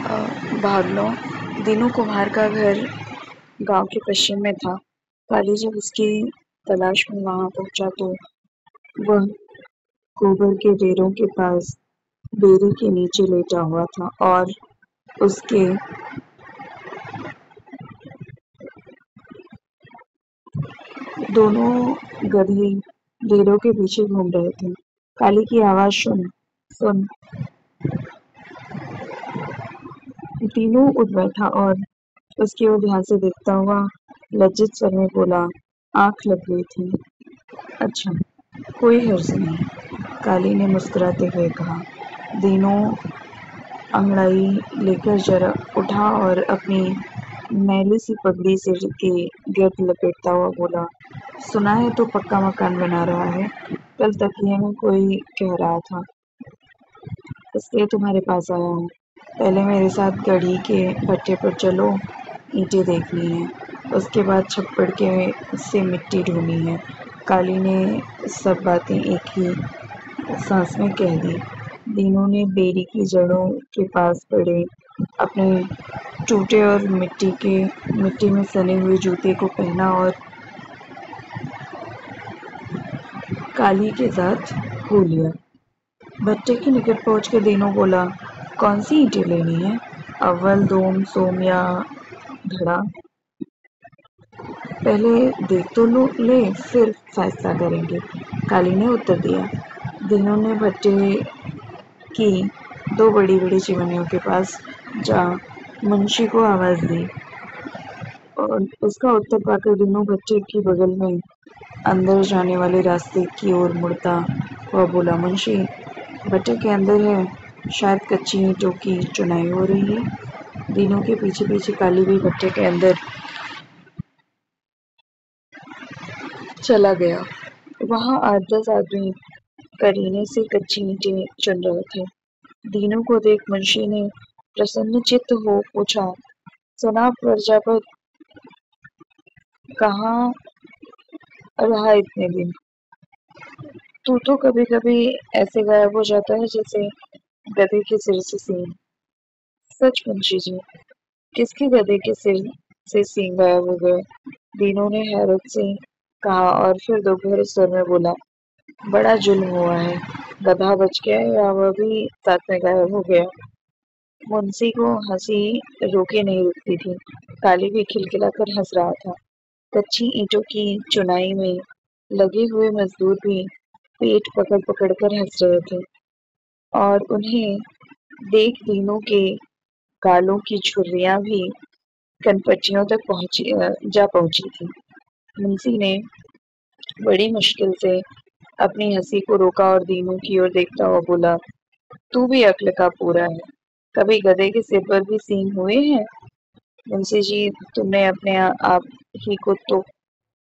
भाग लो। दीनू कुम्हार का घर गांव के पश्चिम में था। काली जब उसकी तलाश में वहां पहुंचा तो वह गोबर के ढेरों के पास बेरी के नीचे लेटा हुआ था और उसके दोनों गधे ढेरों के पीछे घूम रहे थे। काली की आवाज सुन दीनू उठ बैठा और उसकी ओर ध्यान से देखता हुआ लज्जित स्वर में बोला, आंख लग गई थी। अच्छा, कोई हर्ज नहीं, काली ने मुस्कुराते हुए कहा। दीनू अंगड़ाई लेकर जरा उठा और अपनी मैली सी पगड़ी सिर के गिर्द लपेटता हुआ बोला, सुना है तो पक्का मकान बना रहा है। कल तकिए में कोई कह रहा था, इसलिए तुम्हारे पास आया हूँ। पहले मेरे साथ गढ़ी के भट्टे पर चलो, ईंटें देखनी है, उसके बाद छप्पड़ के से मिट्टी ढूंढनी है। काली ने सब बातें एक ही सांस में कह दी। दीनू ने बेरी की जड़ों के पास पड़े अपने टूटे और मिट्टी में सने हुए जूते को पहना और काली के साथ हो लिया। भट्टे के निकट पहुंचकर दीनू बोला, कौन सी ईंटें लेनी है? अव्वल, दोम, सोम या धड़ा? पहले देख तो ले, फिर फैसला करेंगे, काली ने उत्तर दिया। दीनू ने भट्टे की दो बड़ी बड़ी चिमनियों के पास जा मुंशी को आवाज दी और उसका उत्तर पाकर दीनू भट्टे की बगल में अंदर जाने वाले रास्ते की ओर मुड़ता हुआ बोला, मुंशी, भट्टे के अंदर है, शायद कच्ची ईंटों की चुनाई हो रही है। दीनू के पीछे पीछे काली भी भट्टे के अंदर चला गया। वहां 8-10 आदमी करीने से कच्ची ईंटें चुन रहे थे। दीनू को देख मुंशी ने प्रसन्नचित्त हो पूछा, सुना प्रजापत, कहाँ रहा इतने दिन? तू तो कभी कभी ऐसे गायब हो जाता है जैसे गधे के सिर से सींग। सच मुंशी जी, किसके गधे के सिर से सींग गायब हो गए? दीनू ने हैरत से कहा और फिर दोपहर स्वर में बोला, बड़ा जुल्म हुआ है, गधा बच गया या वह भी साथ में गायब हो गया। मुंशी को हंसी रोके नहीं रुकती थी। काली भी खिलखिलाकर हंस रहा था। कच्ची ईंटों की चुनाई में लगे हुए मजदूर भी पेट पकड़ पकड़ कर हंस रहे थे और उन्हें देख दीनू के गालों की झुर्रियां भी कनपटियों तक पहुंची थी। मुंशी ने बड़ी मुश्किल से अपनी हंसी को रोका और दीनू की ओर देखता हुआ बोला, तू भी अक्ल का पूरा है, कभी गधे के सिर पर भी सींग हुए हैं? मुंशी जी, तुमने अपने आप ही को तो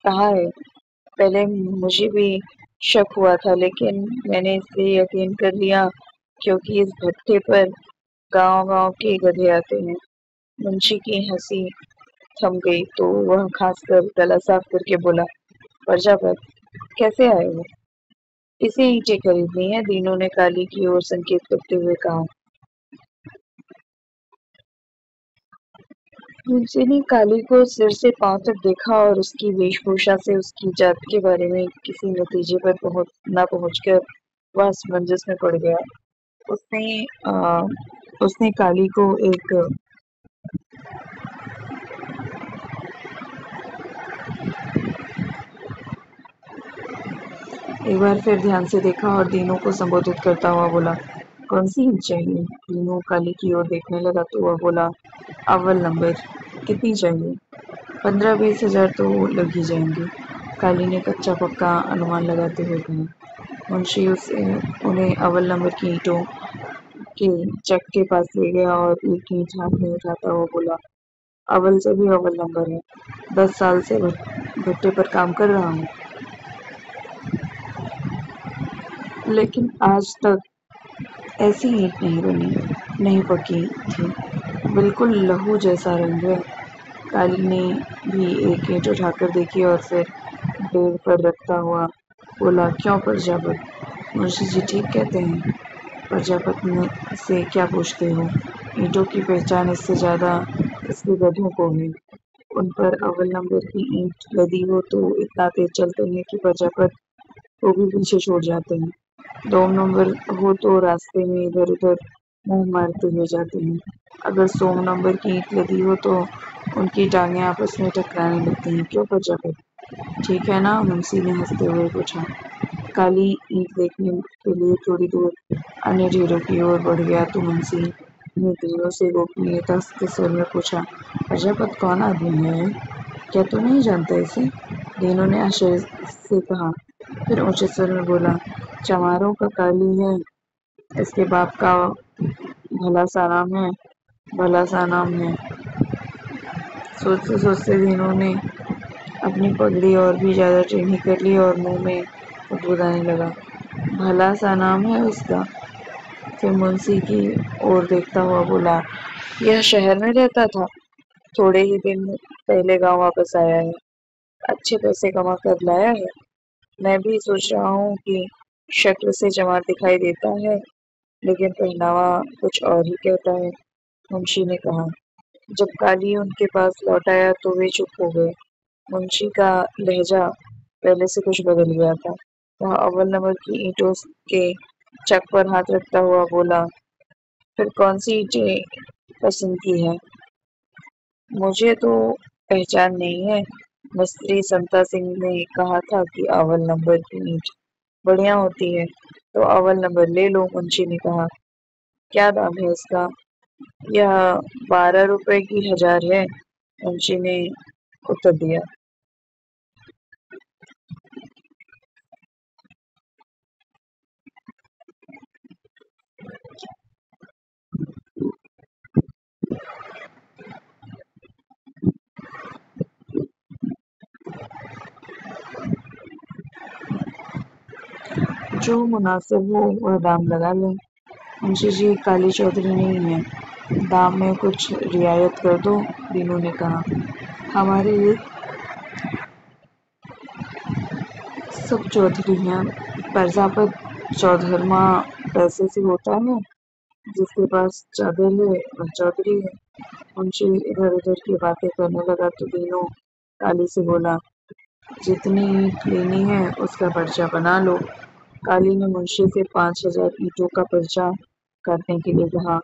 कहा है। पहले मुझे भी शक हुआ था, लेकिन मैंने इसलिए यकीन कर लिया क्योंकि इस भट्टे पर गांव-गांव के गधे आते हैं। मुंशी की हंसी थम गई तो वह खांसकर गला साफ करके बोला, प्रजापत, कैसे आए हो? इसे ईंटें खरीदनी है, दीनू ने काली की ओर संकेत करते हुए कहा। मुंशी ने काली को सिर से पांव तक देखा और उसकी वेशभूषा से उसकी जात के बारे में किसी नतीजे पर न पहुंचकर वह असमंजस में पड़ गया। उसने काली को एक बार फिर ध्यान से देखा और दीनू को संबोधित करता हुआ बोला, कौन सी ईंट चाहिए? दीनू काली की ओर देखने लगा तो वह बोला, अव्वल नंबर। कितनी चाहिए? 15-20 हजार तो लग ही जाएंगे, काली ने कच्चा पक्का अनुमान लगाते हुए कहा। मुंशी उन्हें अव्वल नंबर की ईंटों के चक के पास ले गया और एक ईंट हाथ में उठाता हुआ बोला, अव्वल से भी अव्वल नंबर है, 10 साल से भट्टे पर काम कर रहा हूँ, लेकिन आज तक ऐसी ईंट नहीं बनी, नहीं पकी थी, बिल्कुल लहू जैसा रंग है। काली ने भी एक ईंट उठाकर देखी और फिर ढेर पर रखता हुआ बोला, क्यों प्रजापत? मुंशी जी ठीक कहते हैं, प्रजापत से क्या पूछते हो? ईंटों की पहचान इससे ज़्यादा इसके गधों को है। उन पर अव्वल नंबर की ईंट लदी हो तो इतना तेज चलते हैं कि प्रजापत को भी पीछे छोड़ जाते हैं। 2 नंबर हो तो रास्ते में इधर-उधर मुँह मारते हुए जाते हैं। अगर 100 नंबर की ईंट लदी हो तो उनकी टांगें आपस में टकराने लगती हैं। क्यों प्रजापति? ठीक है ना? मुंशी ने हंसते हुए पूछा। काली ईंट देखने के लिए थोड़ी दूर अन्य ढेरों की ओर बढ़ गया तो मुंशी ने तीनों से गोपनीयता के स्वर में पूछा, प्रजापति कौन आदमी है? क्या तू नहीं जानता इसे? तीनों ने आश्चर्य से कहा। फिर ऊंचे स्वर में बोला, चमारों का काली है, इसके बाप का भला सा नाम है, भला सा नाम है। सोचते सोचते तीनों ने अपनी पगड़ी और भी ज्यादा टेढ़ी कर ली और मुंह में बुदबुदाने लगा। भला सा नाम है उसका। फिर मुंशी की ओर देखता हुआ बोला, यह शहर में रहता था, थोड़े ही दिन पहले गांव वापस आया है, अच्छे पैसे कमा कर लाया है। मैं भी सोच रहा हूँ कि शक्ल से जमात दिखाई देता है, लेकिन पहनावा कुछ और ही कहता है, मुंशी ने कहा। जब काली उनके पास लौट आया तो वे चुप हो गए। मुंशी का लहजा पहले से कुछ बदल गया था। वह अव्वल नंबर की ईंटों के चक पर हाथ रखता हुआ बोला, फिर कौन सी ईंटें पसंद की है? मुझे तो पहचान नहीं है। मिस्त्री समता सिंह ने कहा था कि अव्वल नंबर की ईंट बढ़िया होती है, तो अव्वल नंबर ले लो, मुंशी ने कहा। क्या दाम है इसका? यह 12 रुपए की 1000 है, मुंशी ने उत्तर दिया। जो मुनासिब हो वह दाम लगा लें। मुंशी जी काली चौधरी नहीं है, दाम में कुछ रियायत कर दो, दीनू ने कहा। हमारे सब चौधरी हैं, प्रजापत चौधरमा पैसे से होता है, जिसके पास चादर है वह चौधरी है। मुंशी इधर उधर की बातें करने लगा तो दीनू काली से बोला, जितनी ईंट लेनी है उसका पर्चा बना लो। काली ने मुंशी से 5000 ईंटों का पर्चा काटने के लिए कहा,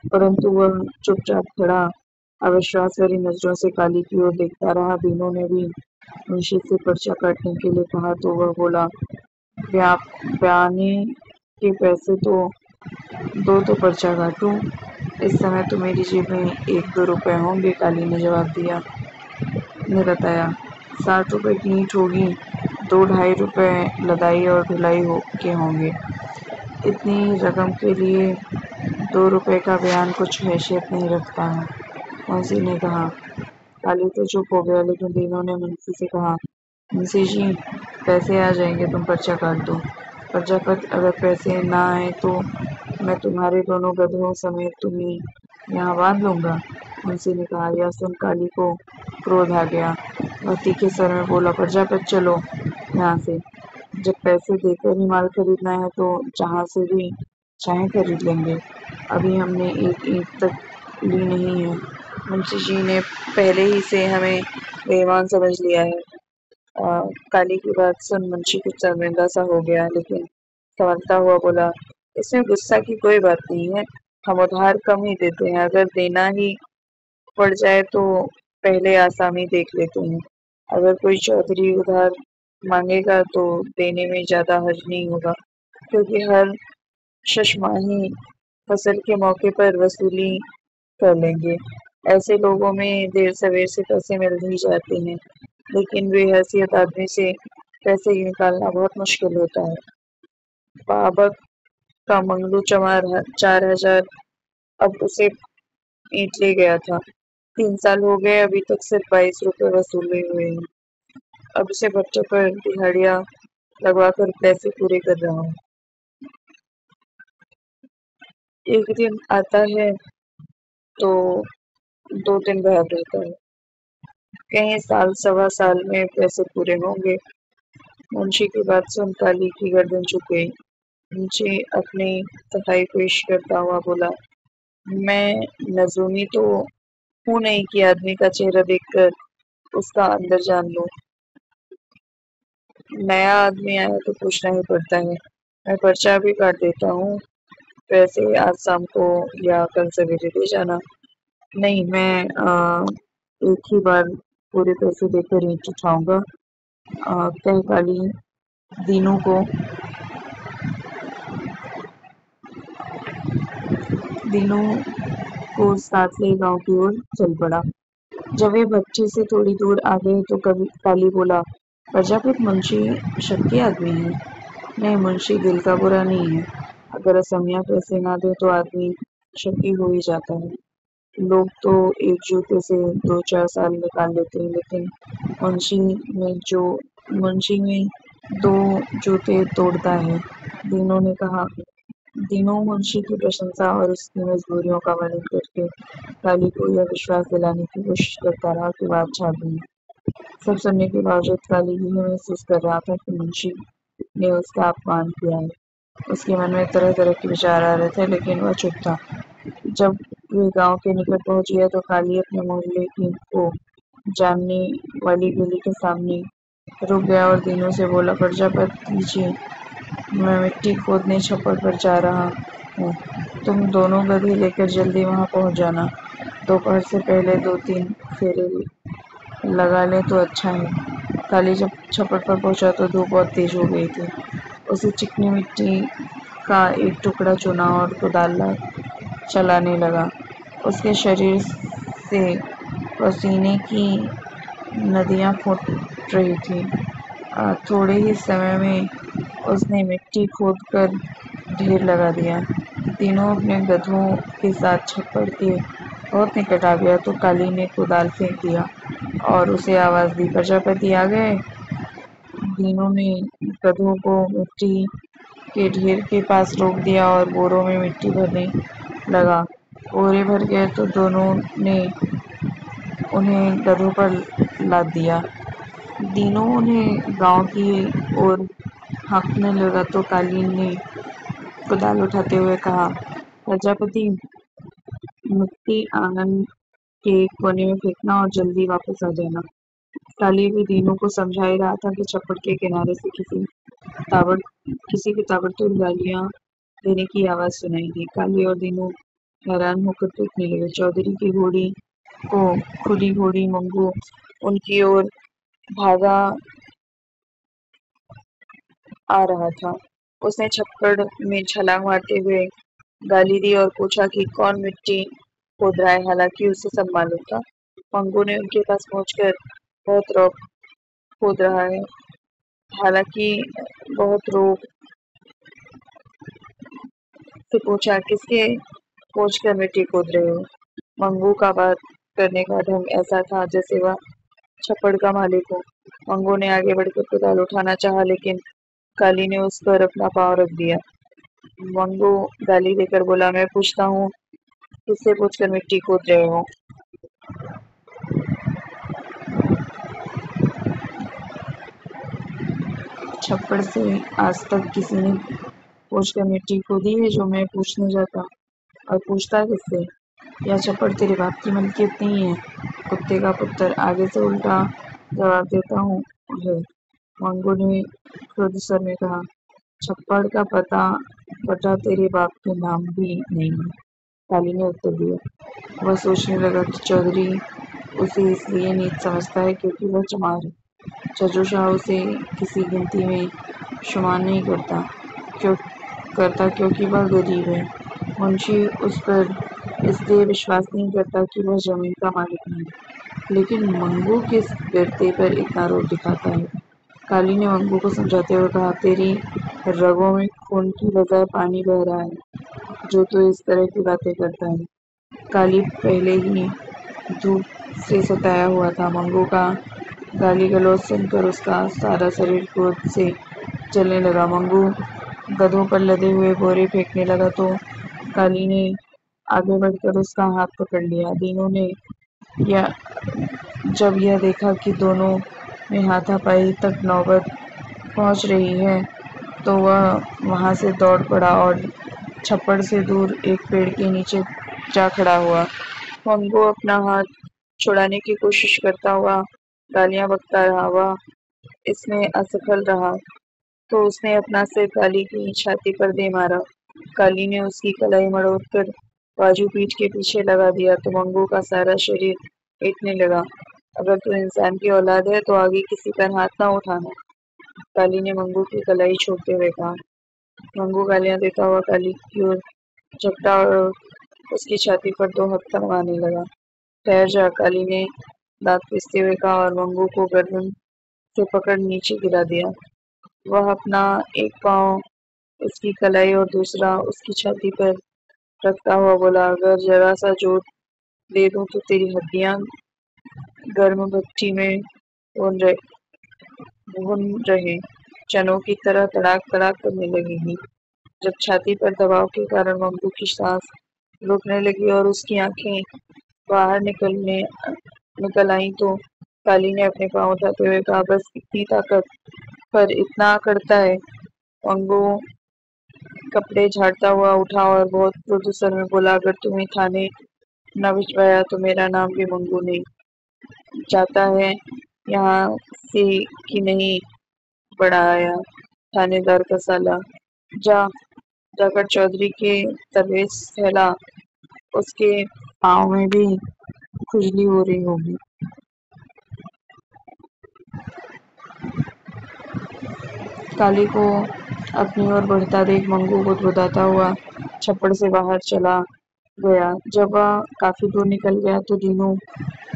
परंतु वह चुपचाप खड़ा अविश्वास भरी नजरों से काली की ओर देखता रहा। दीनू ने भी मुंशी से पर्चा काटने के लिए कहा तो वह बोला, बयाने के पैसे तो पर्चा काटूं। इस समय तो मेरी जेब में 1-2 रुपए होंगे, काली ने जवाब दिया। ने बताया, 60 रुपए की ईंट होगी, 2-2.5 रुपए लदाई और ढुलाई के होंगे। इतनी रकम के लिए 2 रुपए का बयान कुछ हैसियत नहीं रखता है, मुंशी ने कहा। काली तो चुप हो गया, लेकिन तीनों ने मुंशी से कहा, मुंशी जी पैसे आ जाएंगे, तुम पर्चा काट दो। प्रजापति अगर पैसे ना आए तो मैं तुम्हारे दोनों गधों समेत तुम्हें यहाँ बांध लूंगा, मुंशी ने कहा। यह सुन काली को क्रोध आ गया। वह तीखे स्वर में बोला, प्रजापति चलो यहाँ से। जब पैसे देकर ही माल खरीदना है तो जहाँ से भी चाहे खरीद लेंगे। अभी हमने एक ईंट तक ली नहीं है। मुंशी जी ने पहले ही से हमें बेईमान समझ लिया है। काली की बात सुन मुंशी कुछ शर्मिंदा सा हो गया, लेकिन संभलता हुआ बोला, इसमें गुस्सा की कोई बात नहीं है, हम उधार कम ही देते हैं, अगर देना ही पड़ जाए तो पहले आसामी देख लेते हैं। अगर कोई चौधरी उधार मांगेगा तो देने में ज्यादा हर्ज नहीं होगा, क्योंकि हर शशमाही फसल के मौके पर वसूली कर लेंगे। ऐसे लोगों में देर सवेर से पैसे मिल ही जाते हैं, लेकिन बेहैसियत आदमी से पैसे निकालना बहुत मुश्किल होता है। बाबक का मंगलू चमार 4000 अब उसे ईंट ले गया था। 3 साल हो गए, अभी तक सिर्फ 22 रुपए वसूले हुए हैं। अब उसे बच्चों पर दिहाड़ियां लगवा कर पैसे पूरे कर रहा हूँ। एक दिन आता है तो 2 दिन गायब रहता है, कहीं साल सवा साल में पैसे पूरे होंगे। मुंशी की बात सुन काली की गर्दन झुक गई। मुंशी अपनी सफाई पेश करता हुआ बोला, मैं नजूमी तो हूँ नहीं कि आदमी का चेहरा देखकर उसका अंदर जान लूं। नया आदमी आया तो पूछना ही पड़ता है। मैं पर्चा भी काट देता हूँ। पैसे आज शाम को या कल सवेरे दे जाना। नहीं, मैं एक ही बार पूरे पैसे देकर ईंट उठाऊंगा। कह काली दीनू को दीनू को साथ ले गांव की ओर चल पड़ा। जब वे भट्ठी से थोड़ी दूर आ गए तो कभी काली बोला, प्रजापति मुंशी शक्की आदमी है। नहीं, मुंशी दिल का बुरा नहीं है। अगर असमिया पैसे ना दे तो आदमी शक्की हो ही जाता है। लोग तो एक जूते से 2-4 साल निकाल लेते हैं, लेकिन मुंशी में 2 जूते तोड़ता है। दीनू ने कहा। दीनू मुंशी की प्रशंसा और उसकी मजबूरियों का वर्णन करके काली को यह विश्वास दिलाने की कोशिश करता रहा कि वो अच्छा आदमी है। सब सुनने के बावजूद काली यह महसूस कर रहा था कि मुंशी ने उसका अपमान किया है। उसके मन में तरह तरह के विचार आ रहे थे, लेकिन वह चुप था। जब वे गांव के निकट पहुंच गया तो काली अपने मोहल्ले की को जानने वाली गली के सामने रुक गया और दीनू से बोला, प्रजापति जी, मैं मिट्टी खोदने छप्पर पर जा रहा हूँ। तुम दोनों गधे लेकर जल्दी वहां पहुंच जाना। दोपहर से पहले 2-3 फेरे लगा लें तो अच्छा है। काली जब छप्पर पर पहुंचा तो धूप बहुत तेज हो गई थी। उसे चिकनी मिट्टी का एक टुकड़ा चुना और कुदाल चलाने लगा। उसके शरीर से पसीने की नदियां फूट रही थी। थोड़े ही समय में उसने मिट्टी खोदकर ढेर लगा दिया। तीनों अपने गधों के साथ छप्पर के बहुत निकट आ गया तो काली ने कुदाल फेंक दिया और उसे आवाज दी, प्रजापति आ गए। तीनों ने गधों को मिट्टी के ढेर के पास रोक दिया और बोरों में मिट्टी भरने लगा। बोरे भर गए तो दोनों ने उन्हें गधों पर लाद दिया। तीनों उन्हें गांव की ओर हाँकने लगा तो काली ने कुदाल उठाते हुए कहा, प्रजापति, मिट्टी आंगन के कोने में फेंकना और जल्दी वापस आ जाना। काली भी दीनू को समझा ही रहा था कि छप्पर के किनारे से किसी की ताबड़तोड़ गालियां देने की आवाज सुनाई दी। काली और दीनू हैरान होकर देखने लगे। चौधरी की घोड़ी को खुली घोड़ी मंगू उनकी ओर भागा आ रहा था। उसने छप्पड़ में छलांग मारते हुए गाली दी और पूछा कि कौन मिट्टी खोद रहा है। हालांकि उसे सब मालूम था। मंगू ने उनके पास पहुंचकर बहुत रोक खोद रहा है हालांकि बहुत रोक से पूछा, किसके पहुंचकर मिट्टी खोद रहे हो। मंगू का बात करने का ढंग ऐसा था जैसे वह छप्पड़ का मालिक हो। मंगू ने आगे बढ़कर कुदाल उठाना चाहा, लेकिन काली ने उस पर अपना पांव रख दिया। मंगू गाली देकर बोला, मैं पूछता हूँ, किससे पूछकर मिट्टी खोद रहे हो। छप्पड़ से आज तक किसी ने पूछकर मिट्टी खोदी है जो मैं पूछने जाता, और पूछता किससे। यह छप्पड़ तेरे बाप की मलकियत नहीं है, कुत्ते का पुत्र। आगे से उल्टा जवाब देता हूँ है। मंगू ने क्रोध स्वर में कहा, छप्पड़ का पता तेरे बाप के नाम भी नहीं है। काली ने उत्तर दिया। वह सोचने लगा कि चौधरी उसे इसलिए नीच समझता है क्योंकि वह चमार है। छज्जू शाह उसे किसी गिनती में शुमार नहीं क्योंकि वह गरीब है। मुंशी उस पर इसलिए विश्वास नहीं करता कि वह जमीन का मालिक नहीं, लेकिन मंगू किस गिरते पर इतना रोब दिखाता है। काली ने मंगू को समझाते हुए कहा, तेरी रगों में खून की बजाय पानी बह रहा है जो तू इस तरह की बातें करता है। काली पहले ही धूप से सताया हुआ था। मंगू का गाली गलौज सुनकर उसका सारा शरीर क्रोध से जलने लगा। मंगू गधों पर लदे हुए बोरे फेंकने लगा तो काली ने आगे बढ़कर उसका हाथ पकड़ लिया। दीनू ने जब यह देखा कि दोनों में हाथापाई तक नौबत पहुंच रही है तो वह वहां से दौड़ पड़ा और छप्पड़ से दूर एक पेड़ के नीचे जा खड़ा हुआ। मंगू अपना हाथ छुड़ाने की कोशिश करता हुआ गालियां बकता रहा। वह इसमें असफल रहा तो उसने अपना सिर काली की छाती पर दे मारा। काली ने उसकी कलाई मरोड़कर बाजू पीठ के पीछे लगा दिया तो मंगू का सारा शरीर पीटने लगा। अगर तू इंसान की औलाद है तो आगे किसी पर हाथ ना उठाना, काली ने मंगू की कलाई छोड़ते हुए कहा। मंगू गालियां देता हुआ काली की ओर झपटा और उसकी छाती पर दो हफ्ता लगाने लगा। ठहर जा, काली ने दांत पीसते हुए कहा और मंगू को गर्दन से पकड़ नीचे गिरा दिया। वह अपना एक पांव उसकी कलाई और दूसरा उसकी छाती पर रखता हुआ बोला, अगर जरा सा जोर दे दूं तो तेरी हड्डियां गर्म भट्टी में भून रहे चनों की तरह तड़ाक तड़ाक करने लगेगी। जब छाती पर दबाव के कारण मंगू की सांस रुकने लगी और उसकी आंखें बाहर निकल आई तो काली ने अपने पांव उठाते हुए कहा, बस इतनी ताकत पर इतना करता है। मंगू कपड़े झाड़ता हुआ उठा और बहुत मृदु स्वर में बोला, अगर तुम्हें थाने न भिजवाया तो मेरा नाम भी मंगू नहीं। जाता है यहाँ से कि नहीं बड़ा आया थानेदार का साला। जाकर चौधरी के दरवेश फैला, उसके पाँव में भी खुजली हो रही होगी। काली को अपनी ओर बढ़ता देख मंगू गुदगुदाता हुआ छप्पड़ से बाहर चला गया। जब वह काफी दूर निकल गया तो दीनू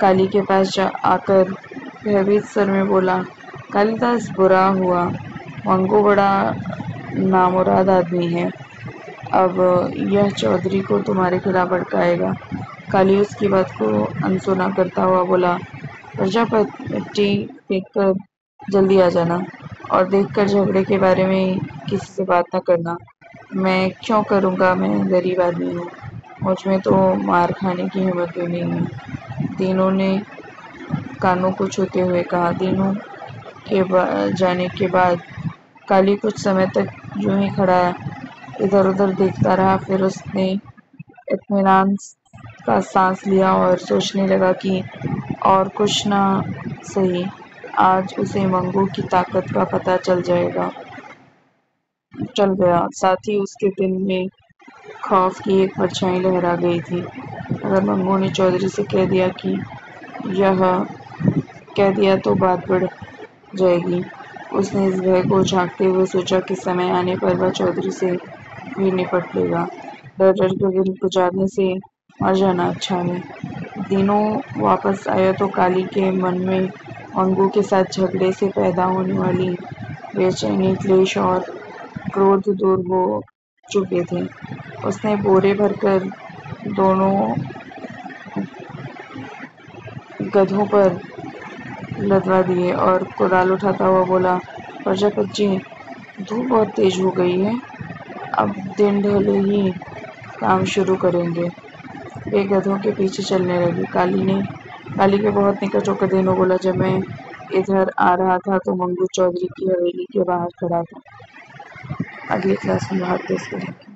काली के पास आकर भयभीत स्वर में बोला, कालिदास बुरा हुआ, मंगू बड़ा नामुराद आदमी है, अब यह चौधरी को तुम्हारे खिलाफ भड़काएगा। काली उसकी बात को अनसुना करता हुआ बोला, प्रजापति देखकर जल्दी आ जाना और देखकर झगड़े के बारे में किसी से बात न करना। मैं क्यों करूँगा, मैं गरीब आदमी हूँ, मुझ में तो मार खाने की हिम्मत भी नहीं है। दीनू ने कानों को छूते हुए कहा। दीनू के जाने के बाद काली कुछ समय तक यूं ही खड़ा इधर उधर देखता रहा। फिर उसने इत्मीनान का सांस लिया और सोचने लगा कि और कुछ ना सही, आज उसे मंगू की ताकत का पता चल गया। साथ ही उसके दिल में खौफ की एक परछाई लहरा गई थी। अगर मंगू ने चौधरी से कह दिया तो बात बढ़ जाएगी। उसने इस भय को झांकते हुए सोचा कि समय आने पर वह चौधरी से भी निपट लेगा। डर डर कर दिन गुजारने से मर जाना अच्छा है। दिनों वापस आया तो काली के मन में मंगू के साथ झगड़े से पैदा होने वाली बेचैनी, क्लेश और क्रोध दूर हो चुके थे। उसने बोरे भरकर दोनों गधों पर लदवा दिए और कुदाल उठाता हुआ बोला, प्रजापति जी, धूप बहुत तेज हो गई है, अब दिन ढले ही काम शुरू करेंगे। वे गधों के पीछे चलने लगे। काली के बहुत निकट होकर दीनू बोला, जब मैं इधर आ रहा था तो मंगू चौधरी की हवेली के बाहर खड़ा था। अगली क्लास में भाग 10 करेंगे।